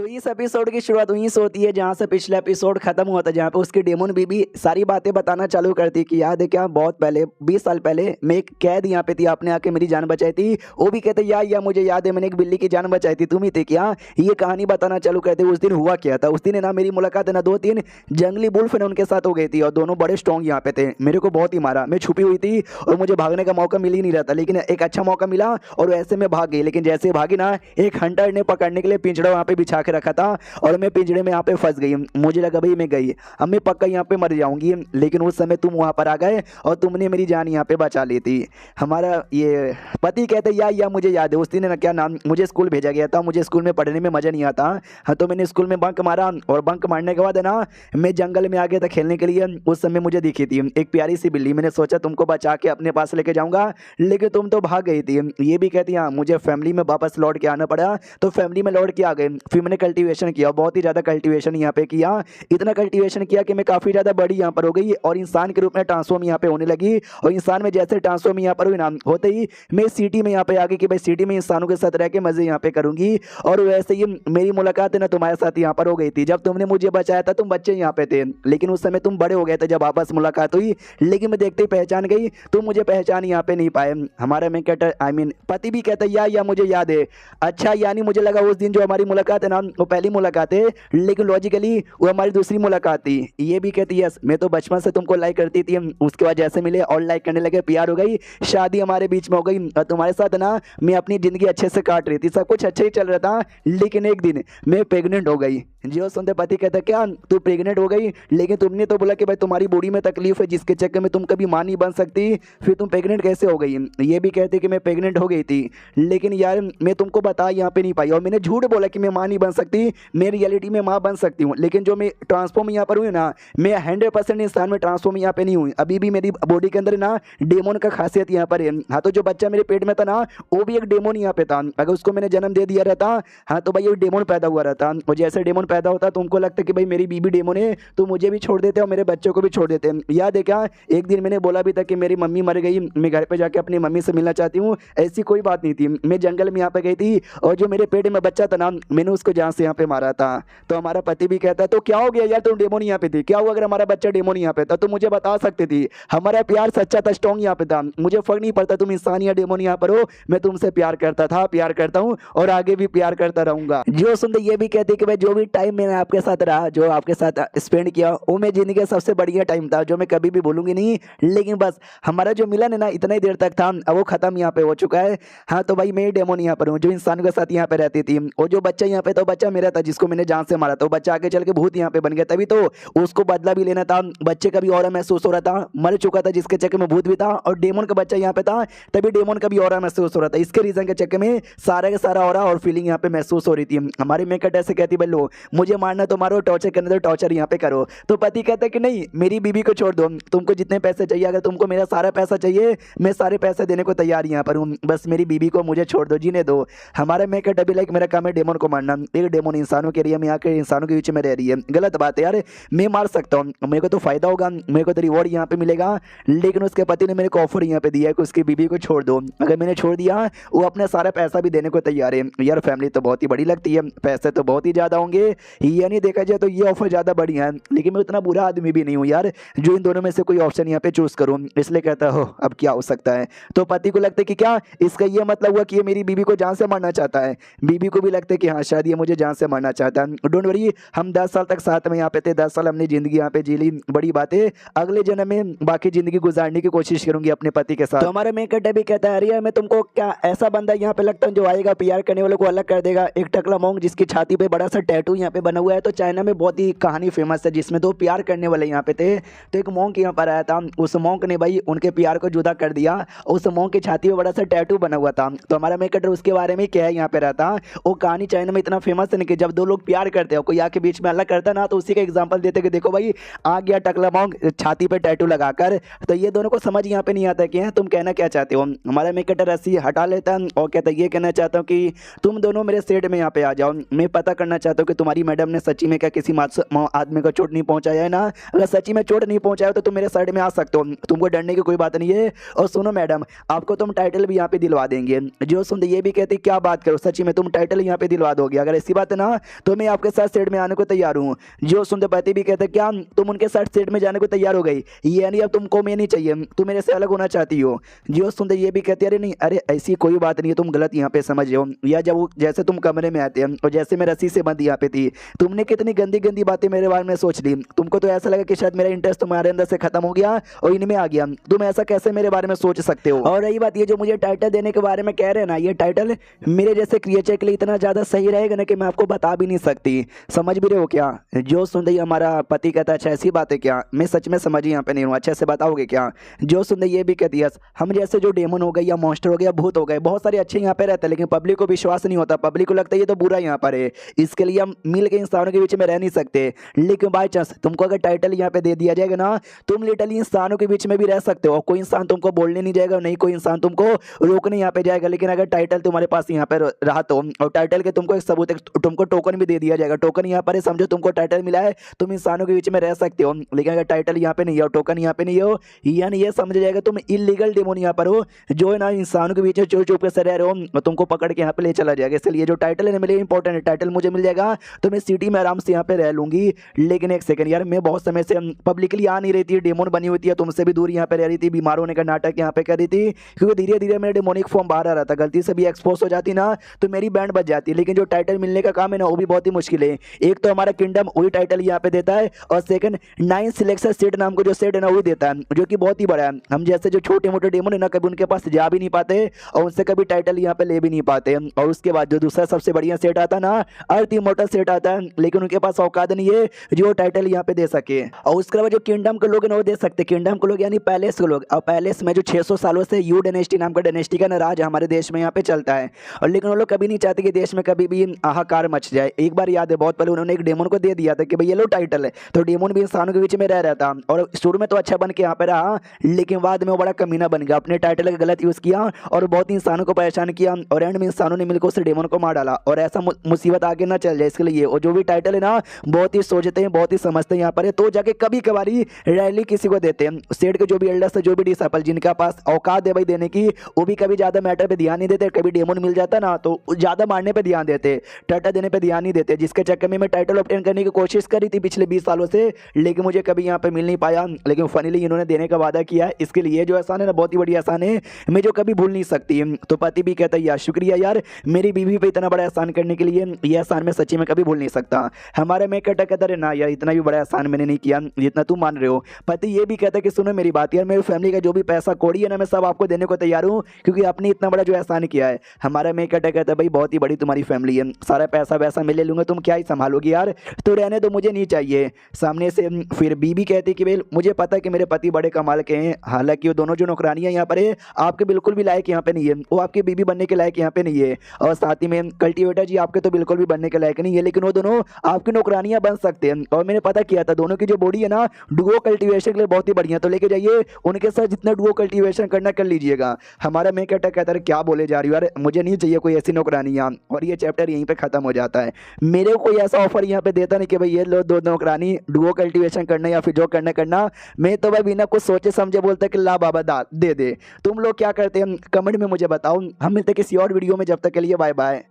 तो इस एपिसोड की शुरुआत वहीं से होती है जहाँ से पिछला एपिसोड खत्म हुआ था, जहाँ पे उसकी डेमन बीबी सारी बातें बताना चालू करती कि याद है क्या, बहुत पहले 20 साल पहले मैं एक कैद यहाँ पे थी, आपने आके मेरी जान बचाई थी। वो भी कहते या मुझे याद है, मैंने एक बिल्ली की जान बचाई थी, तुम ही थे क्या। ये कहानी बताना चालू करते उस दिन हुआ क्या था। उस दिन ना मेरी मुलाकात है ना 2-3 जंगली बुल्फ ने उनके साथ हो गई थी और दोनों बड़े स्ट्रॉन्ग यहाँ पे थे। मेरे को बहुत ही मारा, मैं छुपी हुई थी और मुझे भागने का मौका मिल ही नहीं रहा था, लेकिन एक अच्छा मौका मिला और वैसे में भाग गई। लेकिन जैसे भागी ना, एक हंटर ने पकड़ने के लिए पिंजड़ा वहाँ पे बिछा के रखा था और मैं पिंजड़े में यहाँ पे फंस गई। मुझे लगा भाई मैं गई, अब मैं पक्का यहाँ पे मर जाऊंगी, लेकिन उस समय तुम वहाँ पर आ गए और तुमने मेरी जान यहाँ पे बचा ली थी। हमारा ये पति कहते या मुझे याद है उस दिन ना क्या नाम, मुझे स्कूल भेजा गया था, मुझे स्कूल में पढ़ने में मज़ा नहीं आता। हाँ, तो मैंने स्कूल में बंक मारा और बंक मारने के बाद है ना मैं जंगल में आ गया था खेलने के लिए। उस समय मुझे दिखी थी एक प्यारी सी बिल्ली, मैंने सोचा तुमको बचा के अपने पास लेके जाऊंगा, लेकिन तुम तो भाग गई थी। ये भी कहती हाँ, मुझे फैमिली में वापस लौट के आना पड़ा, तो फैमिली में लौट के आ गए। फिर मैंने कल्टीवेशन किया, बहुत ही ज़्यादा कल्टीवेशन यहाँ पे किया, इतना कल्टीवेशन किया कि मैं काफ़ी ज़्यादा बड़ी यहाँ पर हो गई और इंसान के रूप में ट्रांसफॉर्म यहाँ पे होने लगी। और इंसान में जैसे ट्रांसफॉर्म यहाँ पर हुई ना, होते ही मैं सिटी में यहाँ पे आ गई कि भाई सिटी में इंसानों के साथ रह के मज़े यहाँ पे करूँगी। और वैसे ही मेरी मुलाकात है ना तुम्हारे साथ यहाँ पर हो गई थी। जब तुमने मुझे बचाया था तुम बच्चे यहाँ पे थे, लेकिन उस समय तुम बड़े हो गए थे जब आपस मुलाकात हुई, लेकिन मैं देखते ही पहचान गई, तुम मुझे पहचान यहाँ पे नहीं पाए। हमारा मैं कहता पति भी कहता या मुझे याद है। अच्छा, यानी मुझे लगा उस दिन जो हमारी मुलाकात है ना वो पहली मुलाकात है, लेकिन लॉजिकली वो हमारी दूसरी मुलाकात थी। ये भी कहती यस, मैं तो बचपन से तुमको लाइक करती थी, उसके बाद जैसे मिले और लाइक करने लगे, प्यार हो गई, शादी हमारे बीच में हो गई और तुम्हारे साथ ना मैं अपनी ज़िंदगी अच्छे से काट रही थी, सब कुछ अच्छे ही चल रहा था। लेकिन एक दिन मैं प्रेग्नेंट हो गई। जो सुनते पति कहता क्या तू प्रेग्नेंट हो गई, लेकिन तुमने तो बोला कि भाई तुम्हारी बॉडी में तकलीफ है जिसके चक्कर में तुम कभी मां नहीं बन सकती, फिर तुम प्रेग्नेंट कैसे हो गई। ये भी कहते कि मैं प्रेग्नेंट हो गई थी, लेकिन यार मैं तुमको बता यहाँ पे नहीं पाई और मैंने झूठ बोला कि मैं मां नहीं बन सकती, मैं रियलिटी में मां बन सकती हूँ। लेकिन जो मैं ट्रांसफॉर्म यहाँ पर हुई ना, मैं 100% इंसान में ट्रांसफॉर्म यहाँ पे नहीं हुई, अभी भी मेरी बॉडी के अंदर ना डेमोन का खासियत यहाँ पर है। हाँ, तो जो बच्चा मेरे पेट में था ना वो भी एक डेमोन यहाँ पे था, अगर उसको मैंने जन्म दे दिया रहता हाँ तो भाई ये डेमोन पैदा हुआ रहता। और जैसे डेमोन पैदा होता तुमको लगता कि भाई मेरी बीबी डेमोन है तो मुझे भी छोड़ देते और मेरे बच्चों को भी छोड़ देते। याद है क्या, एक दिन मैंने बोला भी था कि मेरी मम्मी मर गई, मैं घर पे जाके अपनी मम्मी से मिलना चाहती हूँ। ऐसी कोई बात नहीं थी, मैं जंगल में यहाँ पे गई थी और जो मेरे पेट में बच्चा था ना मैंने उसको जान से यहाँ पे मारा था। तो हमारा पति भी कहता है तो क्या हो गया यार, तुम डेमोन यहाँ पे थी, क्या हुआ अगर हमारा बच्चा डेमोन यहाँ पे था तो मुझे बता सकती थी। हमारा प्यार सच्चा था, स्ट्रॉन्ग यहाँ पे था, मुझे फर्क नहीं पड़ता तुम इंसान या डेमोन यहाँ पर हो, मैं तुमसे प्यार करता था, प्यार करता हूँ और आगे भी प्यार करता रहूंगा। जो सुनते ये भी कहते कि भाई जो भी टाइम मैंने आपके साथ रहा, जो आपके साथ स्पेंड किया, वो मेरी जिंदगी का सबसे बढ़िया टाइम था जो मैं कभी भी भूलूंगी नहीं। लेकिन बस हमारा जो मिलन है ना इतना ही देर तक था, अब वो खत्म यहाँ पे हो चुका है। हाँ, तो भाई मैं डेमोन यहाँ पर हूँ जो इंसानों के साथ यहाँ पे रहती थी, और जो बच्चा यहाँ पे तो बच्चा मेरा था जिसको मैंने जान से मारा था, वो बच्चा आगे चल के भूत यहाँ पे बन गया, तभी तो उसको बदला भी लेना था। बच्चे का भी ऑरा महसूस हो रहा था, मर चुका था जिसके चक्कर में भूत भी था, और डेमोन का बच्चा यहाँ पे था तभी डेमोन का भी ऑरा महसूस हो रहा था। इसके रीजन के चक्कर में सारा का सारा ऑरा और फीलिंग यहाँ पे महसूस हो रही थी। हमारी मेकट ऐसे कहती भाई लो मुझे मारना तो मारो, टॉर्चर करना तो टॉर्चर यहाँ पे करो। तो पति कहता है कि नहीं, मेरी बीबी को छोड़ दो, तुमको जितने पैसे चाहिए, अगर तुमको मेरा सारा पैसा चाहिए मैं सारे पैसे देने को तैयार यहाँ पर हूँ, बस मेरी बीबी को मुझे छोड़ दो, जीने दो। हमारा मेकट अभी लाइक मेरा काम है डेमोन को मारना, एक डेमोन इंसानों के एरिया में आकर इंसानों के बीच में रह रही है, गलत बात है यार, मैं मार सकता हूँ, मेरे को तो फायदा होगा, मेरे को तो रिवॉर्ड यहाँ पे मिलेगा। लेकिन उसके पति ने मेरे को ऑफर यहाँ पे दिया है कि उसकी बीबी को छोड़ दो, अगर मैंने छोड़ दिया वो अपना सारा पैसा भी देने को तैयार है। यार फैमिली तो बहुत ही बड़ी लगती है, पैसे तो बहुत ही ज़्यादा होंगे, ये नहीं देखा जाए तो ये ऑफर ज़्यादा बढ़िया है, लेकिन मैं उतना बुरा आदमी भी नहीं हूँ यार जो इन दोनों में से कोई ऑप्शन यहाँ पे चूज करूँ, इसलिए कहता हो अब क्या हो सकता है। तो पति को लगता है कि क्या इसका ये मतलब हुआ कि ये मेरी बीबी को जान से मारना चाहता है, बीबी को भी लगता है कि हाँ शायद ये मुझे जान से मारना चाहता है। डोंट वरी, हम 10 साल तक साथ में यहाँ पे थे, 10 साल हमने जिंदगी यहाँ पे जी ली, बड़ी बात है, अगले जन्म में बाकी जिंदगी गुजारने की कोशिश करूंगी अपने पति के साथ। तो हमारा मेकट भी कहता है अरे मैं तुमको क्या ऐसा बंदा यहाँ पे लगता है जो आएगा प्यार करने वालों को अलग कर देगा, एक टकला मोंग जिसकी छाती पे बड़ा सा टैटू यहाँ पे बना हुआ है। तो चाइना में बहुत ही कहानी फेमस है जिसमें दो प्यार करने वाले यहाँ पे थे, तो एक मोंक यहाँ पर आया था, उस मोंक ने भाई उनके प्यार को जुदा कर दिया, उस मोंक की छाती पे बड़ा सा टैटू बना हुआ था। तो हमारा मेकट उसके बारे में क्या है यहाँ पे रहता, वो कहानी चाइना में इतना फेमस है कि जब दो लोग प्यार करते हैं कोई आके बीच में अलग करता ना, तो उसी का एग्जाम्पल देते कि देखो भाई आ गया टकला मोंक छाती पे टैटू लगाकर। तो ये दोनों को समझ यहाँ पे नहीं आता कि तुम कहना क्या चाहते हो। हमारा मेकट रस्सी हटा लेता है और कहता है ये कहना चाहता हूँ कि तुम दोनों मेरे सेट में यहाँ पे आ जाओ, मैं पता करना चाहता हूँ कि तुम्हारी मैडम ने सच्ची में क्या किसी आदमी को चोट नहीं पहुंचाया है ना, अगर सच्ची में चोट नहीं पहुंचाया तो तुम मेरे साइड में आ सकते हो, तुमको डरने की कोई बात नहीं है। और सुनो मैडम, आपको तुम टाइटल भी यहाँ पे दिलवा देंगे। जो सुनते ये भी कहती क्या बात करो, सच्ची में तुम टाइटल यहाँ पे दिलवा दोगे, अगर ऐसी बात है ना तो मैं आपके साथ सेट में आने को तैयार हूँ। जो सुनते पति भी कहते क्या तुम उनके साथ सेट में जाने को तैयार हो गई, ये नहीं अब तुमको मैं नहीं चाहिए, तुम मेरे से अलग होना चाहती हो। जो सुनते ये भी कहती अरे नहीं, अरे ऐसी कोई बात नहीं है, तुम गलत यहाँ पे समझ रहे हो। या जब जैसे तुम कमरे में आते हैं और जैसे मैं रस्सी से बंद यहाँ पे थी, तुमने कितनी गंदी गंदी बातें मेरे बारे में सोच ली। तुमको तो ऐसा लगा कि शायद मेरा इंटरेस्ट तुम्हारे अंदर से खत्म हो गया और इनमें आ गया। तुम ऐसा कैसे मेरे बारे में सोच सकते हो। और रही बात ये जो मुझे टाइटल देने के बारे में कह रहे हैं ना, ये टाइटल मेरे जैसे क्रिएचर के लिए इतना ज्यादा सही रहेगा ना कि मैं आपको बता भी नहीं सकती। समझ भी रहे हो क्या। जो सुन रही हमारा पति कहता है अच्छा ऐसी बात है क्या, मैं सच में समझ यहाँ पे नहीं हूँ, अच्छे से बताओगे क्या। जो सुन रही ये भी कहती है हम जैसे जो डेमन हो गए या मॉन्स्टर हो गया भूत हो गए बहुत सारे अच्छे यहाँ पे रहते हैं, लेकिन पब्लिक को विश्वास नहीं होता, पब्लिक को लगता है ये तो बुरा यहाँ पर है, इसके लिए हम मिल के इंसानों के बीच में रह नहीं सकते। लेकिन बाई चांस तुमको अगर टाइटल यहाँ पे दे दिया जाएगा ना, तुम लिटरली इंसानों के बीच में भी रह सकते हो, कोई इंसान तुमको बोलने नहीं जाएगा, नहीं कोई इंसान तुमको रोकने यहाँ पे जाएगा। लेकिन अगर टाइटल तुम्हारे पास यहाँ पे रहा तो, और टाइटल के तुमको एक सबूत तुमको टोकन भी दे दिया जाएगा, टोकन यहाँ पर समझो तुमको टाइटल मिला है, तुम इंसानों के बीच में रह सकते हो। लेकिन अगर टाइटल यहाँ पे नहीं हो, टोकन यहाँ पे नहीं हो, यानी ये समझ जाएगा तुम इलीगल डेमन यहाँ पर हो, जो है ना इंसानों के बीच में चुप चुप से रह रहे हो, तुमको पकड़ के यहाँ पे ले चला जाएगा। इसलिए जो टाइटल है मेरे लिए इंपॉर्टेंट है, टाइटल मुझे मिल जाएगा तो मैं सिटी में आराम से यहाँ पे रह लूंगी। लेकिन एक सेकंड यार, मैं बहुत समय से पब्लिकली आ नहीं रही थी, डेमोन बनी हुई थी, तुमसे भी दूर यहाँ पे रह रही थी, बीमार होने का नाटक यहाँ पे कर रही थी, क्योंकि धीरे धीरे मेरा डेमोनिक फॉर्म बाहर आ रहा था। गलती से भी एक्सपोज हो जाती ना तो मेरी बैंड बच जाती। लेकिन जो टाइटल मिलने का काम है ना वो भी बहुत ही मुश्किल है। एक तो हमारा किंगडम वही टाइटल यहाँ पे देता है, और सेकंड 9 सिलेक्शन सेट नाम को जो सेट है ना वही देता है, जो कि बहुत ही बड़ा है। हम जैसे जो छोटे मोटे डेमन है ना कभी उनके पास जा भी नहीं पाते और उनसे कभी टाइटल यहाँ पे ले भी नहीं पाते। और उसके बाद जो दूसरा सबसे बढ़िया सेट आता है ना, अर्थ इमॉर्टल सेट आता है, लेकिन उनके पास औकात नहीं है जो टाइटल यहाँ पे दे सके। और उसके बाद जो किंगडम के लोग हैं वो दे सकते, किंगडम के लोग यानी पैलेस के लोग। और पैलेस में जो 600 सालों से यू डायनेस्टी नाम का डायनेस्टी का राज हमारे देश में यहाँ पे चलता है, और लेकिन वो लोग कभी नहीं चाहते कि देश में कभी भी हाहाकार मच जाए। एक बार याद है बहुत पहले उन्होंने एक डेमन को दे दिया था कि भाई ये लो टाइटल है, तो डेमन भी इंसानों के बीच में रह रहा था, और शुरू में तो अच्छा बन के यहाँ पे रहा, लेकिन बाद में वो बड़ा कमीना बन गया, अपने टाइटल का गलत यूज किया और बहुत ही इंसानों को परेशान किया, और एंड में इंसानों ने मिलकर उस डेमन को मार डाला। और ऐसा मुसीबत आगे ना चल जाए इसके लिए, और जो भी टाइटल है ना बहुत ही सोचते हैं, बहुत ही समझते हैं यहाँ पर, तो जाके कभी कभारी रैली किसी को देते हैं। सेट के जो भी एल्डर्स है, जो भी डिसाइपल जिनके पास औकात है भाई देने की, वो भी कभी ज्यादा मैटर पे ध्यान नहीं देते। कभी डेमन मिल जाता ना तो ज्यादा मारने पे ध्यान देते, टाइटल देने पे ध्यान नहीं देते, जिसके चक्कर में मैं टाइटल ऑब्टेन करने की कोशिश करी थी पिछले 20 सालों से, लेकिन मुझे कभी यहाँ पे मिल नहीं पाया। लेकिन फनीली इन्होंने देने का वादा किया है, इसके लिए जो एहसान है ना बहुत ही बड़ी एहसान है, मैं जो कभी भूल नहीं सकती। तो पति भी कहता है यार शुक्रिया यार मेरी बीवी पे इतना बड़ा एहसान करने के लिए, ये एहसान मैं सच्ची में कभी भूल नहीं सकता। हमारे में कहता है ना यार इतना भी बड़ा एहसान मैंने नहीं किया जितना तुम मान रहे हो। पति ये भी कहता है कि सुनो मेरी बात यार, मेरी फैमिली का जो भी पैसा कौड़ी है ना मैं सब आपको देने को तैयार हूँ, क्योंकि आपने इतना बड़ा जो एहसान किया है। हमारा में कहता है भाई बहुत ही बड़ी तुम्हारी फैमिली है, सारा पैसा वैसा मैं ले लूंगा, तुम क्या ही संभालोगी यार, तो रहने दो मुझे नहीं चाहिए। सामने से फिर बीबी कहती कि भाई मुझे पता है कि मेरे पति बड़े कमाल के हैं, हालांकि वो दोनों जो नौकरानियां यहाँ पर है आपके बिल्कुल भी लायक यहाँ पे नहीं है, वो आपकी बीबी बनने के लायक यहाँ पे नहीं है, और साथ ही में कल्टीवेटर जी आपके तो बिल्कुल भी बनने के लायक नहीं है, लेकिन वो दोनों आपकी नौकरानियां बन सकते हैं। और मैंने पता किया था दोनों की जो बॉडी है ना डुओ कल्टीवेशन के लिए बहुत ही बढ़िया, तो लेके जाइए उनके साथ जितना डुओ कल्टीवेशन करना कर लीजिएगा। हमारा मैं कहता है क्या बोले जा रही हो यार, मुझे नहीं चाहिए कोई ऐसी नौकरानियां। और ये चैप्टर यहीं पे खत्म हो जाता है। मेरे को कोई ऐसा ऑफर यहाँ पे देता नहीं कि भाई ये लो दो नौकरानी डुओ कल्टीवेशन करना या फिर जो करना। मैं तो भाई बिना कुछ सोचे समझे बोलता कि ला बाबा दे दे। तुम लोग क्या करते हैं कमेंट में मुझे बताओ। हम मिलते किसी और वीडियो में, जब तक के लिए बाय बाय।